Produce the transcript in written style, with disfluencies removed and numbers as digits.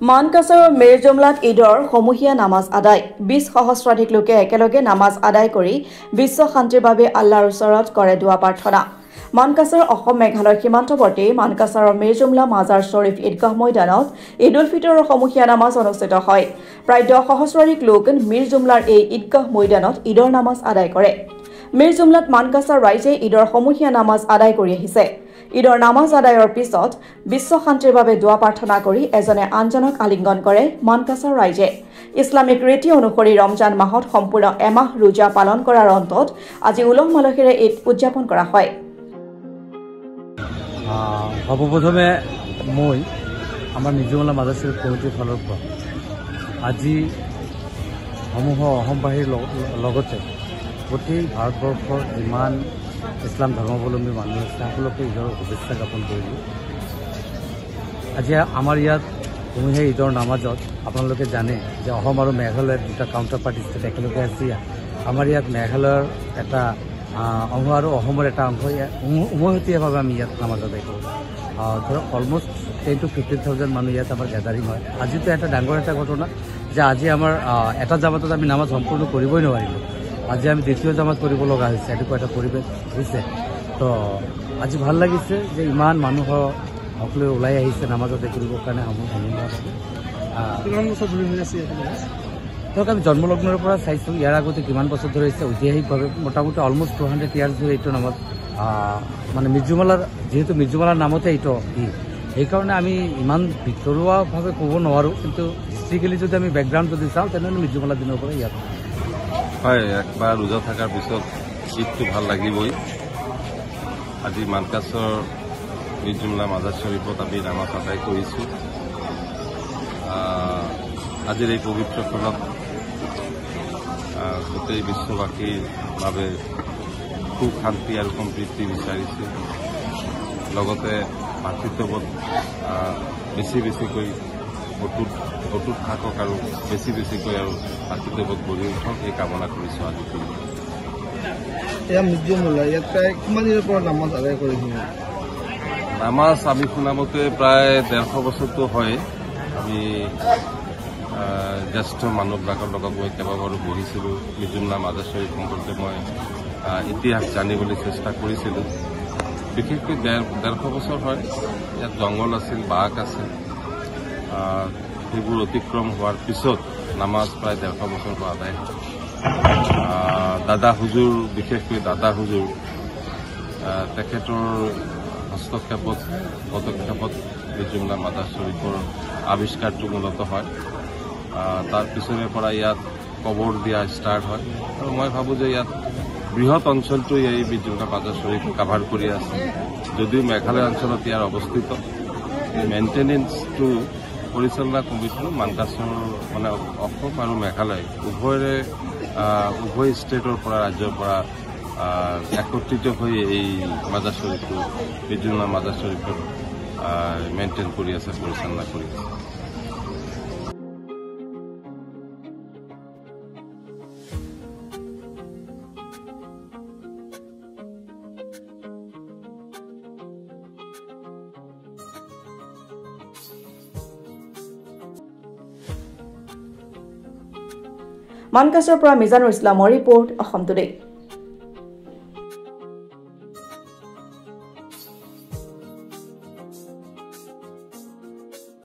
মানকাছাৰৰ মিৰ্জুমলাত ঈদৰ সমূহীয়া নামাজ আদায় 20 সহস্ৰাধিক লোকে একেলগে নামাজ আদায় কৰি বিশ্ব শান্তিৰ বাবে আল্লাহৰ ওচৰত কৰে দুৱা প্ৰাৰ্থনা মানকাছাৰ অসম মেঘালয় সীমান্তৱৰ্তী মানকাছাৰৰ মিৰ্জুমলা মাজাৰ শৰীফ ঈদগাহ ময়দানত ঈদ উল ফিতৰৰ সমূহীয়া নামাজ অনুষ্ঠিত হয় প্ৰায় 10 সহস্ৰাধিক লোক মিৰ্জুমলাৰ এই ঈদগাহ ময়দানত ঈদৰ নামাজ আদায় কৰে মিৰ্জুমলাত মানকাছাৰ ৰাইজে ঈদৰ সমূহীয়া নামাজ আদায় কৰি আহিছে ঈদৰ নামাজ আদায়ৰ পিছত বিশ্ব শান্তিৰ বাবে দুৱা প্ৰাৰ্থনা কৰি এজনে আনজনক আলিঙ্গন কৰে মানকাছাৰ ৰাইজে ইছলামিক ৰীতি অনুসৰি ৰমজান মাহত সম্পূৰ্ণ এমাহ ৰোজা পালন কৰাৰ অন্তত আজি উলহ মালহেৰে ঈদ উদযাপন কৰা হয় সৰ্বপ্ৰথমে মই আমাৰ মিৰ্জুমলা মাদ্ৰাছাৰ কমিটিৰ ফালৰ পৰা আজি সমূহ অসমবাসীৰ লগতে গোটেই ভাৰতবৰ্ষৰ যিমান ইছলাম ধৰ্মাৱলম্বী মানুহ আছে সকলোকে ঈদৰ শুভেচ্ছা জ্ঞাপন কৰিলোঁ আজি আমাৰ ইয়াত সমূহীয়া ঈদৰ নামাজত আপোনালোকে জানে যে অসম আৰু মেঘালয়ৰ দুটা কাউণ্টাৰ পাৰ্টি ষ্টেট একেলগে আছে আমাৰ ইয়াত মেঘালয়ৰ এটা অংশ আৰু অসমৰ এটা অংশ উমৈহতীয়াভাৱে আমি ইয়াত নামাজ আদায় কৰোঁ ধৰক অলমষ্ট 10 to 15,000 মানুহ ইয়াত আমাৰ গেডাৰিং হয় আজিতো এটা ডাঙৰ এটা ঘটনা যে আজি আমাৰ এটা জামাতত আমি নামাজ সম্পূৰ্ণ কৰিবই নোৱাৰিলোঁ আজি আমি দ্বিতীয় জামাত কৰিব লগা হৈছে এনেকুৱা এটা পৰিৱেশ হৈছে তো আজি ভাল লাগিছে যে ইমান মানুহ সকলোৱে ওলাই আহিছে নামাজ আদায় কৰিবৰ কাৰণে ধৰক আমি জন্মলগ্নৰ পৰা চাইছোঁ ইয়াৰ আগতে কিমান বছৰ ধৰি হৈছে ঐতিহাসিকভাৱে মোটামুটি অলমষ্ট 200 ইয়াৰ্ছ ধৰি এইটো নামত মানে মিৰ্জুমলাৰ যিহেতু মিৰ্জুমলাৰ নামতে এইটো সেইকাৰণে আমি ইমান ভিতৰুৱাভাৱে ক'ব নোৱাৰোঁ কিন্তু হিষ্ট্ৰিকেলি যদি আমি বেকগ্ৰাউণ্ড যদি চাওঁ তেনেহ'লে মিৰ্জুমলাৰ দিনৰ পৰা ইয়াত হয় একবাৰ ৰোজা থকাৰ পিছত ঈদটো ভাল লাগিবই আজি মানকাছৰ মিৰ্জুমলা মাজাৰ শৰীফত আমি নামাজ আদায় কৰিছোঁ আজিৰ এই পবিত্ৰ ক্ষণত গোটেই বিশ্ববাসীৰ বাবে সুখ শান্তি আৰু সম্প্ৰীতি বিচাৰিছে লগতে ভাতৃত্ববোধ বেছিকৈ অটুট থাকক আৰু বেছিকৈ আৰু ভাতৃত্ববোধ গঢ়ি উঠক এই কামনা কৰিছোঁ আজি মিৰ্জুমলা ইয়াত প্ৰায় কিমান দিনৰ পৰা নামাজ আদায় কৰিছিল নামাজ আমি শুনামতে প্ৰায় 150 বছৰটো হয় আমি জ্যেষ্ঠ মানুহবিলাকৰ লগত মই কেইবাবাৰো বহিছিলোঁ মিৰ্জুমলা মাজাৰ শৰীফ সম্পৰ্কে মই ইতিহাস জানিবলৈ চেষ্টা কৰিছিলোঁ বিশেষকৈ 150 বছৰ হয় ইয়াত জংঘল আছিল বাঘ আছিল সেইবোৰ অতিক্ৰম হোৱাৰ পিছত নামাজ প্ৰায় 150 বছৰ পৰা আদায় দাদা হুজুৰ বিশেষকৈ দাদা হুজুৰ তেখেতৰ পদক্ষেপত মিৰ্জুমলা মাজাৰ শৰীফৰ আৱিষ্কাৰটো মূলত হয় তাৰ পিছৰে পৰা ইয়াত কবৰ দিয়া ষ্টাৰ্ট হয় আৰু মই ভাবোঁ যে ইয়াত বৃহৎ অঞ্চলটো এই মিৰ্জুমলা মাজাৰ শৰীফ কাভাৰ কৰি আছে যদিও মেঘালয় অঞ্চলত ইয়াৰ অৱস্থিত মেইনটেনেন্সটো পৰিচালনা কমিটিটো মানকাছৰ মানে অসম আৰু মেঘালয় উভয় ষ্টেটৰ পৰা ৰাজ্যৰ পৰা একত্ৰিত হৈ এই মাজাৰ শৰীফটো মিৰ্জুমলা মাজাৰ শৰীফৰ মেইনটেইন কৰি আছে পৰিচালনা কৰি আছে মানকাছৰ পৰা মিজানুৰ ইছলামৰ ৰিপৰ্ট অসম টুডে।